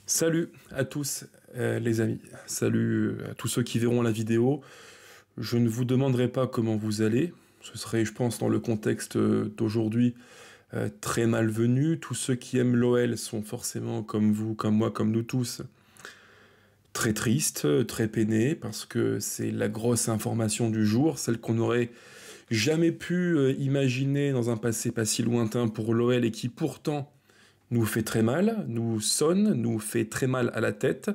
Salut à tous les amis, salut à tous ceux qui verront la vidéo. Je ne vous demanderai pas comment vous allez, ce serait je pense dans le contexte d'aujourd'hui très malvenu. Tous ceux qui aiment l'OL sont forcément comme vous, comme moi, comme nous tous, très tristes, très peinés, parce que c'est la grosse information du jour, celle qu'on n'aurait jamais pu imaginer dans un passé pas si lointain pour l'OL et qui pourtant nous fait très mal, nous sonne, nous fait très mal à la tête.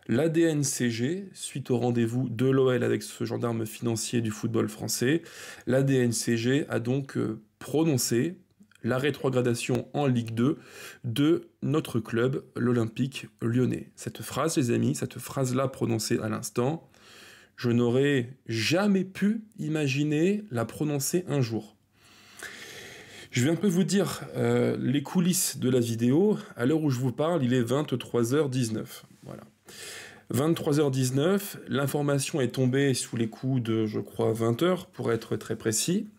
L'ADNCG, suite au rendez-vous de l'OL avec ce gendarme financier du football français, l'ADNCG a donc prononcé la rétrogradation en Ligue 2 de notre club, l'Olympique Lyonnais. Cette phrase, les amis, cette phrase-là prononcée à l'instant, je n'aurais jamais pu imaginer la prononcer un jour. Je vais un peu vous dire les coulisses de la vidéo. À l'heure où je vous parle, il est 23h19. Voilà. 23h19, l'information est tombée sous les coups de, je crois, 20h, pour être très précis.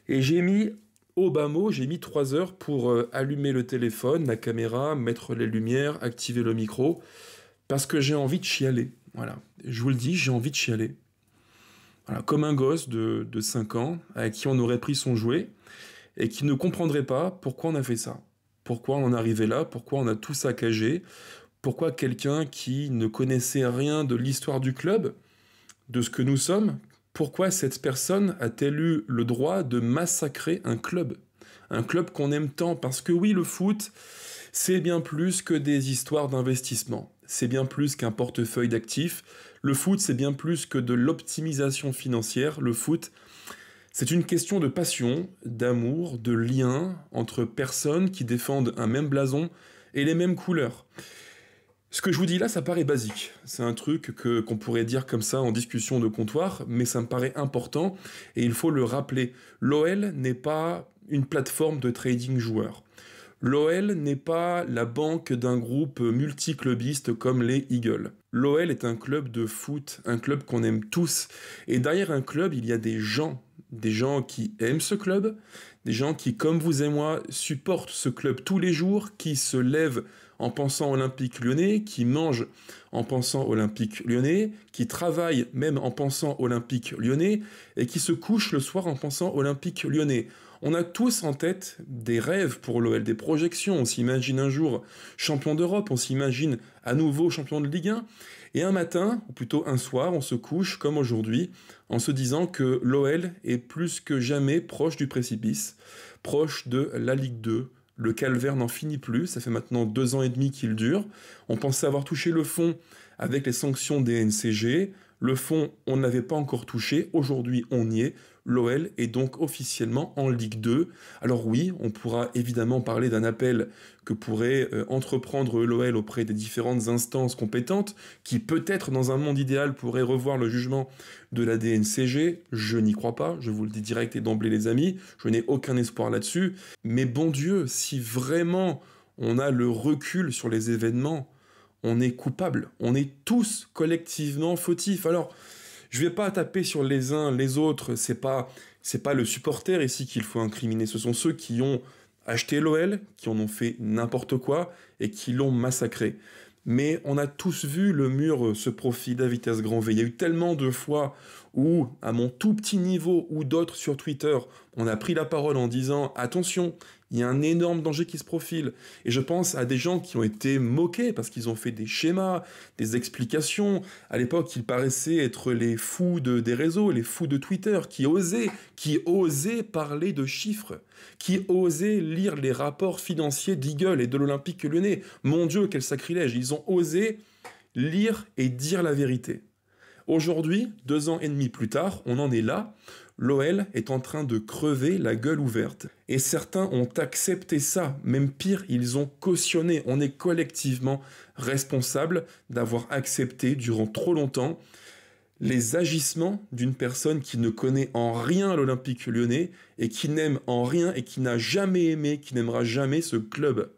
Et j'ai mis, au bas mot, j'ai mis 3 heures pour allumer le téléphone, la caméra, mettre les lumières, activer le micro, parce que j'ai envie de chialer. Voilà. Je vous le dis, j'ai envie de chialer. Voilà. Comme un gosse de 5 ans, à qui on aurait pris son jouet, et qui ne comprendrait pas pourquoi on a fait ça. Pourquoi on en est arrivé là, pourquoi on a tout saccagé, pourquoi quelqu'un qui ne connaissait rien de l'histoire du club, de ce que nous sommes, pourquoi cette personne a-t-elle eu le droit de massacrer un club qu'on aime tant, parce que oui, le foot, c'est bien plus que des histoires d'investissement, c'est bien plus qu'un portefeuille d'actifs, le foot, c'est bien plus que de l'optimisation financière, le foot, c'est une question de passion, d'amour, de lien entre personnes qui défendent un même blason et les mêmes couleurs. Ce que je vous dis là, ça paraît basique. C'est un truc qu'on pourrait dire comme ça en discussion de comptoir, mais ça me paraît important et il faut le rappeler. L'OL n'est pas une plateforme de trading joueurs. L'OL n'est pas la banque d'un groupe multiclubiste comme les Eagles. L'OL est un club de foot, un club qu'on aime tous. Et derrière un club, il y a des gens qui aiment ce club, des gens qui, comme vous et moi, supportent ce club tous les jours, qui se lèvent en pensant Olympique Lyonnais, qui mangent en pensant Olympique Lyonnais, qui travaillent même en pensant Olympique Lyonnais, et qui se couchent le soir en pensant Olympique Lyonnais. On a tous en tête des rêves pour l'OL, des projections, on s'imagine un jour champion d'Europe, on s'imagine à nouveau champion de Ligue 1, et un matin, ou plutôt un soir, on se couche comme aujourd'hui, en se disant que l'OL est plus que jamais proche du précipice, proche de la Ligue 2, le calvaire n'en finit plus, ça fait maintenant 2 ans et demi qu'il dure, on pensait avoir touché le fond avec les sanctions des NCG, le fond, on n'avait pas encore touché, aujourd'hui on y est, l'OL est donc officiellement en Ligue 2. Alors oui, on pourra évidemment parler d'un appel que pourrait entreprendre l'OL auprès des différentes instances compétentes, qui peut-être dans un monde idéal pourrait revoir le jugement de la DNCG, je n'y crois pas, je vous le dis direct et d'emblée les amis, je n'ai aucun espoir là-dessus, mais bon Dieu, si vraiment on a le recul sur les événements, on est coupable, on est tous collectivement fautifs. Alors, je vais pas taper sur les uns, les autres, c'est pas le supporter ici qu'il faut incriminer, ce sont ceux qui ont acheté l'OL, qui en ont fait n'importe quoi, et qui l'ont massacré. Mais on a tous vu le mur se profiler à vitesse grand V. Il y a eu tellement de fois où, à mon tout petit niveau, ou d'autres sur Twitter, on a pris la parole en disant « Attention, il y a un énorme danger qui se profile ». Et je pense à des gens qui ont été moqués parce qu'ils ont fait des schémas, des explications. À l'époque, ils paraissaient être les fous des réseaux, les fous de Twitter, qui osaient parler de chiffres, qui osaient lire les rapports financiers d'Eagle et de l'Olympique Lyonnais. Mon Dieu, quel sacrilège! Ils ont osé lire et dire la vérité. Aujourd'hui, 2 ans et demi plus tard, on en est là, l'OL est en train de crever la gueule ouverte. Et certains ont accepté ça, même pire, ils ont cautionné. On est collectivement responsables d'avoir accepté durant trop longtemps les agissements d'une personne qui ne connaît en rien l'Olympique Lyonnais et qui n'aime en rien et qui n'a jamais aimé, qui n'aimera jamais ce club.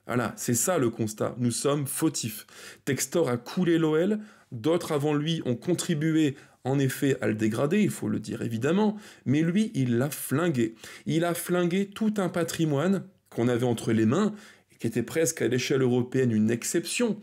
Voilà, c'est ça le constat. Nous sommes fautifs. Textor a coulé l'OL, d'autres avant lui ont contribué en effet à le dégrader, il faut le dire évidemment, mais lui, il l'a flingué. Il a flingué tout un patrimoine qu'on avait entre les mains, qui était presque à l'échelle européenne une exception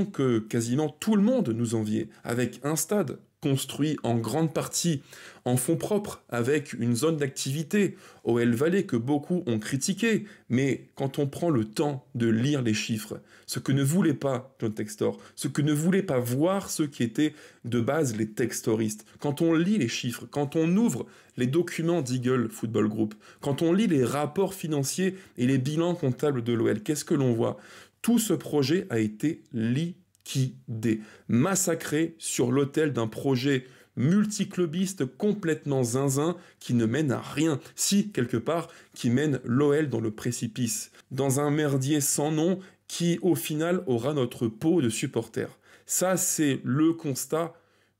que quasiment tout le monde nous enviait, avec un stade construit en grande partie en fonds propres, avec une zone d'activité, OL Valley, que beaucoup ont critiqué, mais quand on prend le temps de lire les chiffres, ce que ne voulait pas John Textor, ce que ne voulaient pas voir ceux qui étaient de base les textoristes, quand on lit les chiffres, quand on ouvre les documents d'Eagle Football Group, quand on lit les rapports financiers et les bilans comptables de l'OL, qu'est-ce que l'on voit? Tout ce projet a été liquidé, massacré sur l'autel d'un projet multiclubiste complètement zinzin qui ne mène à rien, si quelque part qui mène l'OL dans le précipice, dans un merdier sans nom qui au final aura notre peau de supporter. Ça c'est le constat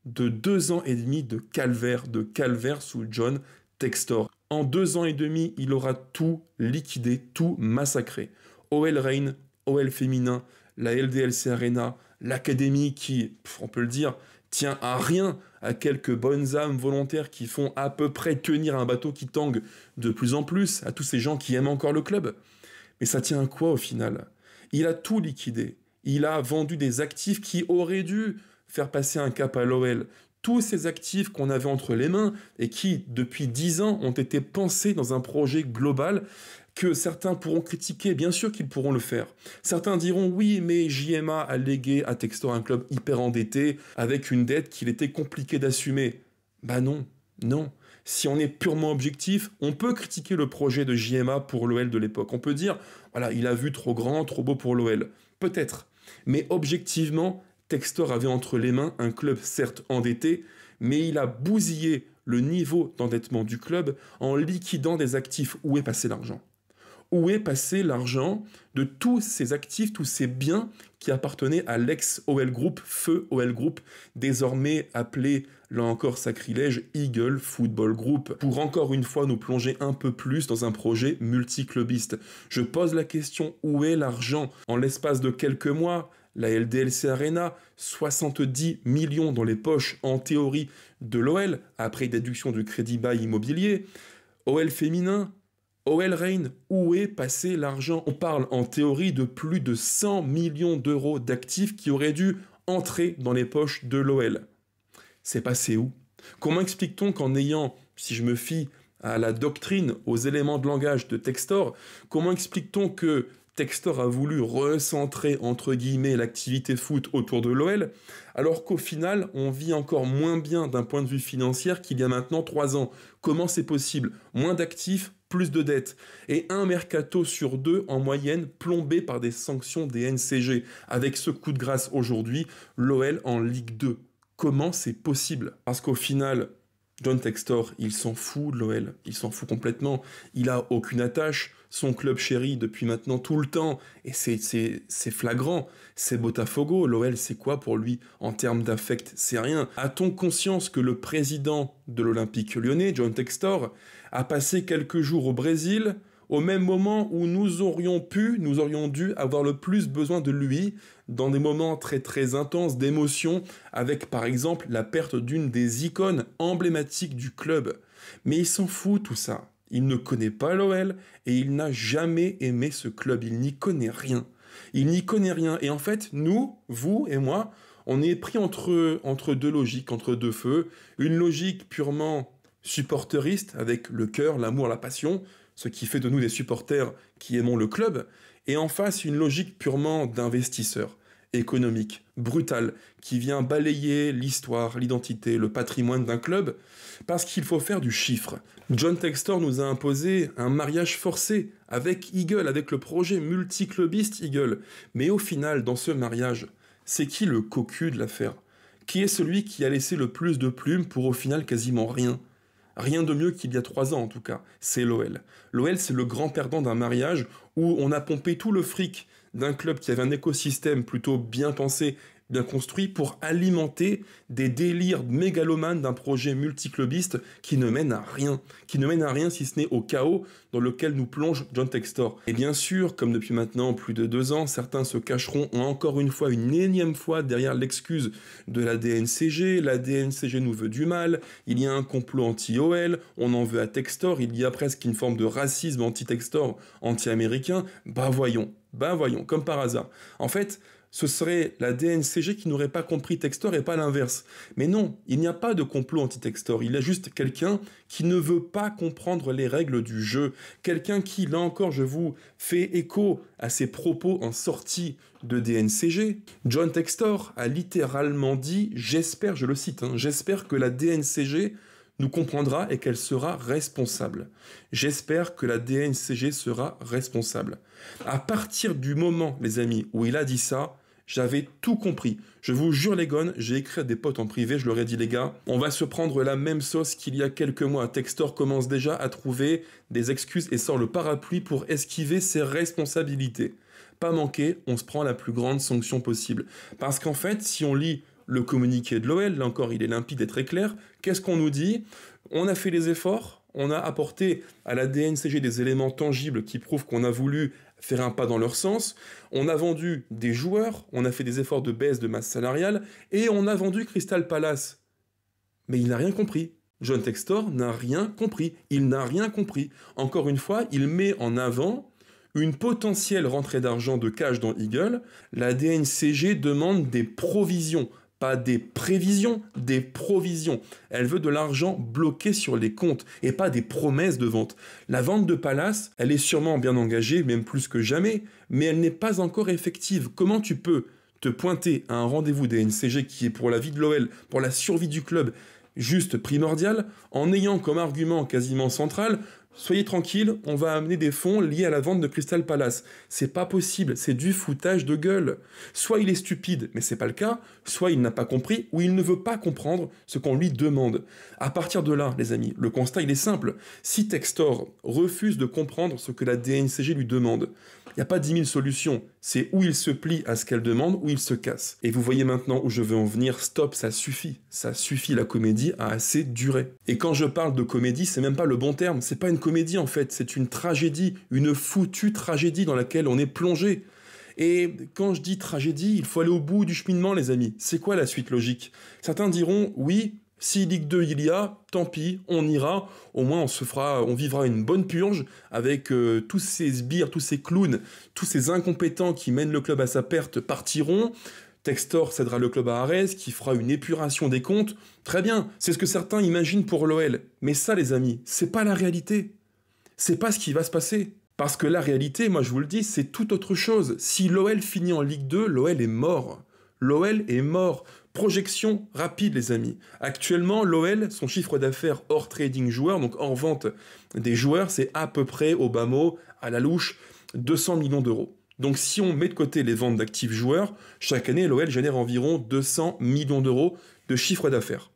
de 2 ans et demi de calvaire sous John Textor. En 2 ans et demi, il aura tout liquidé, tout massacré. OL Reign, OL féminin, la LDLC Arena, l'académie qui, on peut le dire, tient à rien, à quelques bonnes âmes volontaires qui font à peu près tenir un bateau qui tangue de plus en plus, à tous ces gens qui aiment encore le club. Mais ça tient à quoi au final? Il a tout liquidé. Il a vendu des actifs qui auraient dû faire passer un cap à l'OL. Tous ces actifs qu'on avait entre les mains et qui, depuis 10 ans, ont été pensés dans un projet global que certains pourront critiquer, bien sûr qu'ils pourront le faire. Certains diront oui, mais JMA a légué à Textor un club hyper endetté, avec une dette qu'il était compliqué d'assumer. Bah non, non. Si on est purement objectif, on peut critiquer le projet de JMA pour l'OL de l'époque. On peut dire, voilà, il a vu trop grand, trop beau pour l'OL. Peut-être. Mais objectivement, Textor avait entre les mains un club certes endetté, mais il a bousillé le niveau d'endettement du club en liquidant des actifs. Où est passé l'argent? Où est passé l'argent de tous ces actifs, tous ces biens qui appartenaient à l'ex-OL Group, feu OL Group, désormais appelé, là encore sacrilège, Eagle Football Group, pour encore une fois nous plonger un peu plus dans un projet multiclubiste. Je pose la question, où est l'argent? En l'espace de quelques mois, la LDLC Arena, 70 millions dans les poches, en théorie, de l'OL, après déduction du crédit bail immobilier. OL féminin, OL Reign, où est passé l'argent? On parle en théorie de plus de 100 millions d'euros d'actifs qui auraient dû entrer dans les poches de l'OL. C'est passé où? Comment explique-t-on qu'en ayant, si je me fie à la doctrine, aux éléments de langage de Textor, comment explique-t-on que Textor a voulu recentrer, entre guillemets, l'activité foot autour de l'OL, alors qu'au final, on vit encore moins bien d'un point de vue financier qu'il y a maintenant 3 ans. Comment c'est possible? Moins d'actifs, plus de dettes, et un mercato sur 2 en moyenne plombé par des sanctions des NCG. Avec ce coup de grâce aujourd'hui, l'OL en Ligue 2. Comment c'est possible? Parce qu'au final, John Textor, il s'en fout de l'OL, il s'en fout complètement, il a aucune attache, son club chéri depuis maintenant tout le temps, et c'est flagrant, c'est Botafogo, l'OL c'est quoi pour lui en termes d'affect? C'est rien. A-t-on conscience que le président de l'Olympique Lyonnais, John Textor, a passé quelques jours au Brésil, au même moment où nous aurions dû avoir le plus besoin de lui, dans des moments très très intenses d'émotion, avec par exemple la perte d'une des icônes emblématiques du club. Mais il s'en fout tout ça. Il ne connaît pas l'OL et il n'a jamais aimé ce club. Il n'y connaît rien. Il n'y connaît rien. Et en fait, nous, vous et moi, on est pris entre deux logiques, entre deux feux. Une logique purement supporteriste, avec le cœur, l'amour, la passion, ce qui fait de nous des supporters qui aimons le club, et en face une logique purement d'investisseur, économique, brutal, qui vient balayer l'histoire, l'identité, le patrimoine d'un club, parce qu'il faut faire du chiffre. John Textor nous a imposé un mariage forcé avec Eagle, avec le projet multiclubiste Eagle. Mais au final, dans ce mariage, c'est qui le cocu de l'affaire? Qui est celui qui a laissé le plus de plumes pour au final quasiment rien? Rien de mieux qu'il y a 3 ans en tout cas, c'est l'OL. L'OL c'est le grand perdant d'un mariage où on a pompé tout le fric d'un club qui avait un écosystème plutôt bien pensé bien construit pour alimenter des délires mégalomanes d'un projet multiclubiste qui ne mène à rien si ce n'est au chaos dans lequel nous plonge John Textor. Et bien sûr, comme depuis maintenant plus de 2 ans, certains se cacheront encore une fois, une énième fois, derrière l'excuse de la DNCG. La DNCG nous veut du mal, il y a un complot anti-OL, on en veut à Textor, il y a presque une forme de racisme anti-Textor, anti-américain. Bah voyons, comme par hasard. En fait, ce serait la DNCG qui n'aurait pas compris Textor et pas l'inverse. Mais non, il n'y a pas de complot anti-Textor, il y a juste quelqu'un qui ne veut pas comprendre les règles du jeu, quelqu'un qui, là encore, je vous fais écho à ses propos en sortie de DNCG. John Textor a littéralement dit, j'espère, je le cite, j'espère que la DNCG nous comprendra et qu'elle sera responsable. J'espère que la DNCG sera responsable. À partir du moment, les amis, où il a dit ça, j'avais tout compris. Je vous jure les gones, j'ai écrit à des potes en privé, je leur ai dit les gars, on va se prendre la même sauce qu'il y a quelques mois. Textor commence déjà à trouver des excuses et sort le parapluie pour esquiver ses responsabilités. Pas manqué, on se prend la plus grande sanction possible. Parce qu'en fait, si on lit le communiqué de l'OL, là encore il est limpide et très clair, qu'est-ce qu'on nous dit? On a fait les efforts, on a apporté à la DNCG des éléments tangibles qui prouvent qu'on a voulu faire un pas dans leur sens, on a vendu des joueurs, on a fait des efforts de baisse de masse salariale, et on a vendu Crystal Palace. Mais il n'a rien compris. John Textor n'a rien compris. Il n'a rien compris. Encore une fois, il met en avant une potentielle rentrée d'argent de cash dans Eagle. La DNCG demande des provisions. Pas des prévisions, des provisions. Elle veut de l'argent bloqué sur les comptes et pas des promesses de vente. La vente de Palace, elle est sûrement bien engagée, même plus que jamais, mais elle n'est pas encore effective. Comment tu peux te pointer à un rendez-vous des NCG qui est pour la vie de l'OL, pour la survie du club, juste primordial, en ayant comme argument quasiment central soyez tranquille, on va amener des fonds liés à la vente de Crystal Palace. C'est pas possible, c'est du foutage de gueule. Soit il est stupide, mais c'est pas le cas, soit il n'a pas compris, ou il ne veut pas comprendre ce qu'on lui demande. À partir de là, les amis, le constat il est simple. Si Textor refuse de comprendre ce que la DNCG lui demande, il n'y a pas 10 000 solutions. C'est où il se plie à ce qu'elle demande, ou il se casse. Et vous voyez maintenant où je veux en venir. Stop, ça suffit. Ça suffit, la comédie a assez duré. Et quand je parle de comédie, c'est même pas le bon terme. C'est pas une comédie en fait, c'est une tragédie. Une foutue tragédie dans laquelle on est plongé. Et quand je dis tragédie, il faut aller au bout du cheminement, les amis. C'est quoi la suite logique? Certains diront, oui, si Ligue 2 il y a, tant pis, on ira, au moins on vivra une bonne purge avec tous ces sbires, tous ces clowns, tous ces incompétents qui mènent le club à sa perte partiront. Textor cédera le club à Arès, qui fera une épuration des comptes. Très bien, c'est ce que certains imaginent pour l'OL. Mais ça, les amis, c'est pas la réalité. C'est pas ce qui va se passer. Parce que la réalité, moi je vous le dis, c'est tout autre chose. Si l'OL finit en Ligue 2, l'OL est mort. L'OL est mort. Projection rapide, les amis. Actuellement, l'OL, son chiffre d'affaires hors trading joueurs, donc hors vente des joueurs, c'est à peu près, au bas mot, à la louche, 200 millions d'euros. Donc si on met de côté les ventes d'actifs joueurs, chaque année, l'OL génère environ 200 millions d'euros de chiffre d'affaires.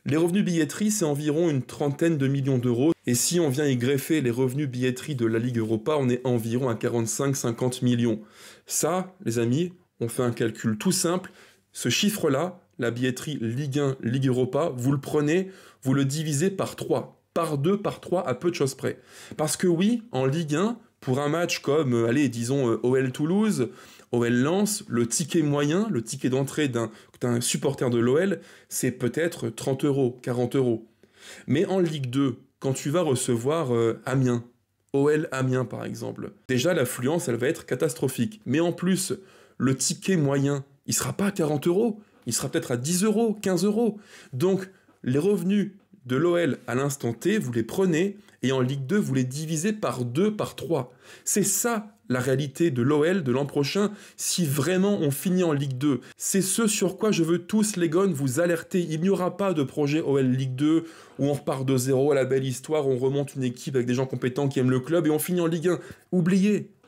Les revenus billetterie, c'est environ une trentaine de millions d'euros. Et si on vient y greffer les revenus billetterie de la Ligue Europa, on est environ à 45-50 millions. Ça, les amis, on fait un calcul tout simple. Ce chiffre-là, la billetterie Ligue 1, Ligue Europa, vous le prenez, vous le divisez par 3. Par 2, par 3, à peu de choses près. Parce que oui, en Ligue 1, pour un match comme, allez, disons, OL Toulouse, OL Lens, le ticket moyen, le ticket d'entrée d'un supporter de l'OL, c'est peut-être 30 euros, 40 euros. Mais en Ligue 2, quand tu vas recevoir Amiens, OL Amiens par exemple, déjà l'affluence, elle va être catastrophique. Mais en plus, le ticket moyen, il sera pas à 40 euros, il sera peut-être à 10 euros, 15 euros. Donc, les revenus de l'OL à l'instant T, vous les prenez, et en Ligue 2, vous les divisez par 2, par 3. C'est ça la réalité de l'OL de l'an prochain, si vraiment on finit en Ligue 2. C'est ce sur quoi je veux tous, les gones, vous alerter. Il n'y aura pas de projet OL Ligue 2 où on repart de zéro à la belle histoire, on remonte une équipe avec des gens compétents qui aiment le club et on finit en Ligue 1.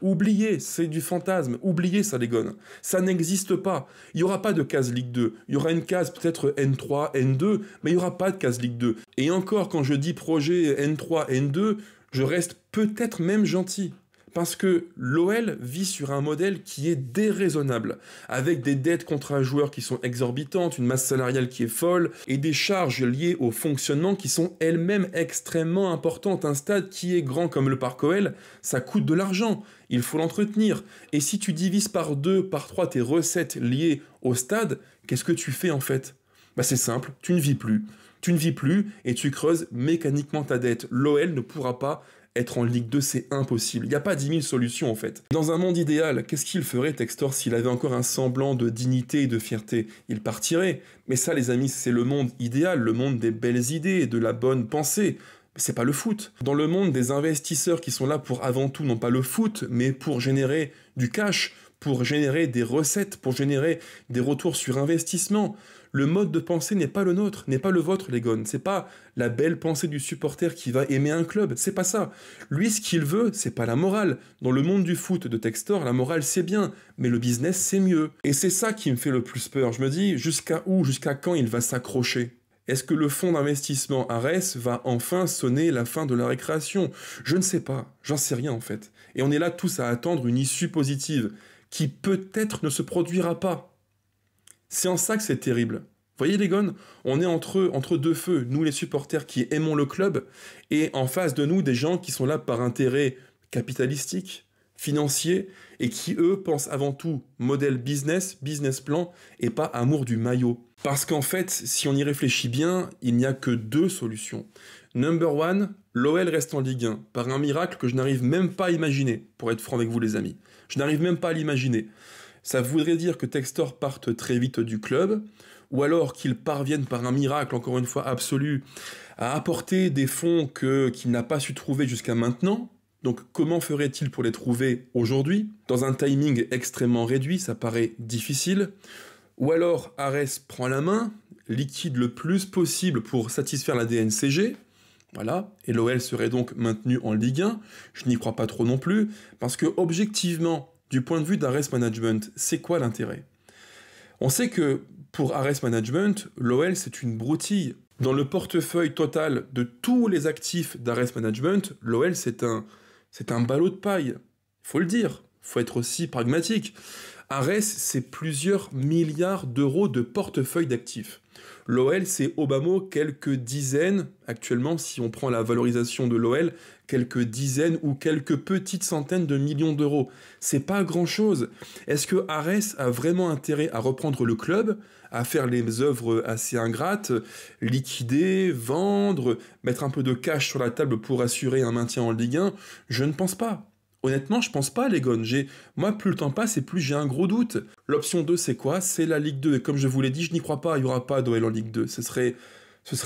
Oubliez, c'est du fantasme. Oubliez ça, les gones. Ça n'existe pas. Il n'y aura pas de case Ligue 2. Il y aura une case peut-être N3, N2, mais il n'y aura pas de case Ligue 2. Et encore, quand je dis projet N3, N2, je reste peut-être même gentil. Parce que l'OL vit sur un modèle qui est déraisonnable, avec des dettes contre un joueur qui sont exorbitantes, une masse salariale qui est folle, et des charges liées au fonctionnement qui sont elles-mêmes extrêmement importantes. Un stade qui est grand comme le Parc OL, ça coûte de l'argent, il faut l'entretenir. Et si tu divises par 2, par 3 tes recettes liées au stade, qu'est-ce que tu fais en fait? Bah c'est simple, tu ne vis plus. Tu ne vis plus et tu creuses mécaniquement ta dette. L'OL ne pourra pas être en Ligue 2, c'est impossible. Il n'y a pas 10 000 solutions en fait. Dans un monde idéal, qu'est-ce qu'il ferait Textor s'il avait encore un semblant de dignité et de fierté? Il partirait. Mais ça les amis, c'est le monde idéal, le monde des belles idées et de la bonne pensée. C'est pas le foot. Dans le monde des investisseurs qui sont là pour avant tout, non pas le foot, mais pour générer du cash, pour générer des recettes, pour générer des retours sur investissement. Le mode de pensée n'est pas le nôtre, n'est pas le vôtre, les gones. C'est pas la belle pensée du supporter qui va aimer un club, c'est pas ça. Lui, ce qu'il veut, c'est pas la morale. Dans le monde du foot de Textor, la morale c'est bien, mais le business c'est mieux. Et c'est ça qui me fait le plus peur. Je me dis, jusqu'à où, jusqu'à quand il va s'accrocher? Est-ce que le fonds d'investissement Ares va enfin sonner la fin de la récréation? Je ne sais pas, j'en sais rien en fait. Et on est là tous à attendre une issue positive, qui peut-être ne se produira pas. C'est en ça que c'est terrible. Vous voyez les gones, on est entre deux feux, nous les supporters qui aimons le club, et en face de nous des gens qui sont là par intérêt capitalistique, financier, et qui eux pensent avant tout modèle business, business plan, et pas amour du maillot. Parce qu'en fait, si on y réfléchit bien, il n'y a que 2 solutions. Number one, l'OL reste en Ligue 1, par un miracle que je n'arrive même pas à imaginer, pour être franc avec vous les amis. Je n'arrive même pas à l'imaginer. Ça voudrait dire que Textor parte très vite du club, ou alors qu'il parvienne par un miracle, encore une fois absolu, à apporter des fonds qu'il n'a pas su trouver jusqu'à maintenant. Donc comment ferait-il pour les trouver aujourd'hui? Dans un timing extrêmement réduit, ça paraît difficile. Ou alors Ares prend la main, liquide le plus possible pour satisfaire la DNCG, voilà, et l'OL serait donc maintenu en Ligue 1. Je n'y crois pas trop non plus, parce que objectivement, du point de vue d'Ares Management, c'est quoi l'intérêt? On sait que pour Ares Management, l'OL c'est une broutille. Dans le portefeuille total de tous les actifs d'Ares Management, l'OL c'est un ballot de paille. Il faut le dire, il faut être aussi pragmatique. Ares c'est plusieurs milliards d'euros de portefeuille d'actifs. L'OL, c'est au bas mot quelques dizaines, actuellement, si on prend la valorisation de l'OL, quelques dizaines ou quelques petites centaines de millions d'euros. C'est pas grand-chose. Est-ce que Ares a vraiment intérêt à reprendre le club, à faire les œuvres assez ingrates, liquider, vendre, mettre un peu de cash sur la table pour assurer un maintien en Ligue 1? Je ne pense pas. Honnêtement, je pense pas, les gones. Moi, plus le temps passe et plus j'ai un gros doute. L'option 2, c'est quoi? C'est la Ligue 2. Et comme je vous l'ai dit, je n'y crois pas, il n'y aura pas d'OL en Ligue 2. Ce serait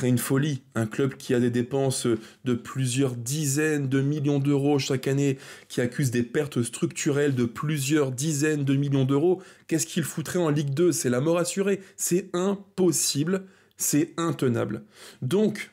une folie. Un club qui a des dépenses de plusieurs dizaines de millions d'euros chaque année, qui accuse des pertes structurelles de plusieurs dizaines de millions d'euros, qu'est-ce qu'il foutrait en Ligue 2? C'est la mort assurée. C'est impossible. C'est intenable. Donc,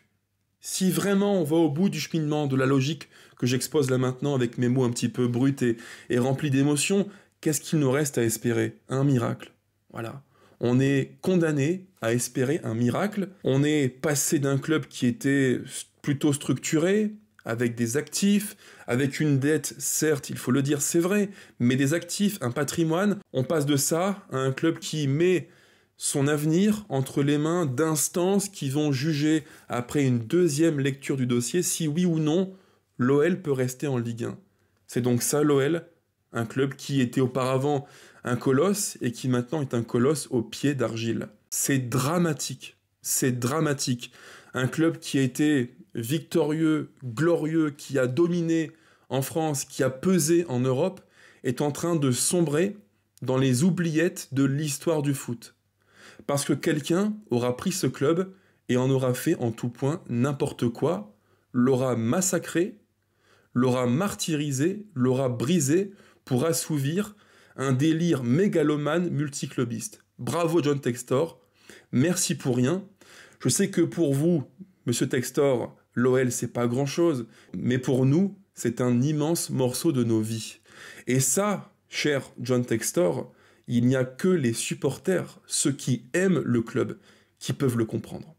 si vraiment on va au bout du cheminement, de la logique que j'expose là maintenant avec mes mots un petit peu bruts et remplis d'émotions, qu'est-ce qu'il nous reste à espérer? Un miracle. Voilà. On est condamné à espérer un miracle. On est passé d'un club qui était plutôt structuré, avec des actifs, avec une dette, certes, il faut le dire, c'est vrai, mais des actifs, un patrimoine. On passe de ça à un club qui met son avenir entre les mains d'instances qui vont juger, après une deuxième lecture du dossier, si oui ou non l'OL peut rester en Ligue 1. C'est donc ça l'OL, un club qui était auparavant un colosse et qui maintenant est un colosse aux pieds d'argile. C'est dramatique, c'est dramatique. Un club qui a été victorieux, glorieux, qui a dominé en France, qui a pesé en Europe, est en train de sombrer dans les oubliettes de l'histoire du foot. Parce que quelqu'un aura pris ce club et en aura fait en tout point n'importe quoi, l'aura massacré, l'aura martyrisé, l'aura brisé pour assouvir un délire mégalomane multiclubiste. Bravo John Textor, merci pour rien. Je sais que pour vous, monsieur Textor, l'OL c'est pas grand chose, mais pour nous, c'est un immense morceau de nos vies. Et ça, cher John Textor, il n'y a que les supporters, ceux qui aiment le club, qui peuvent le comprendre.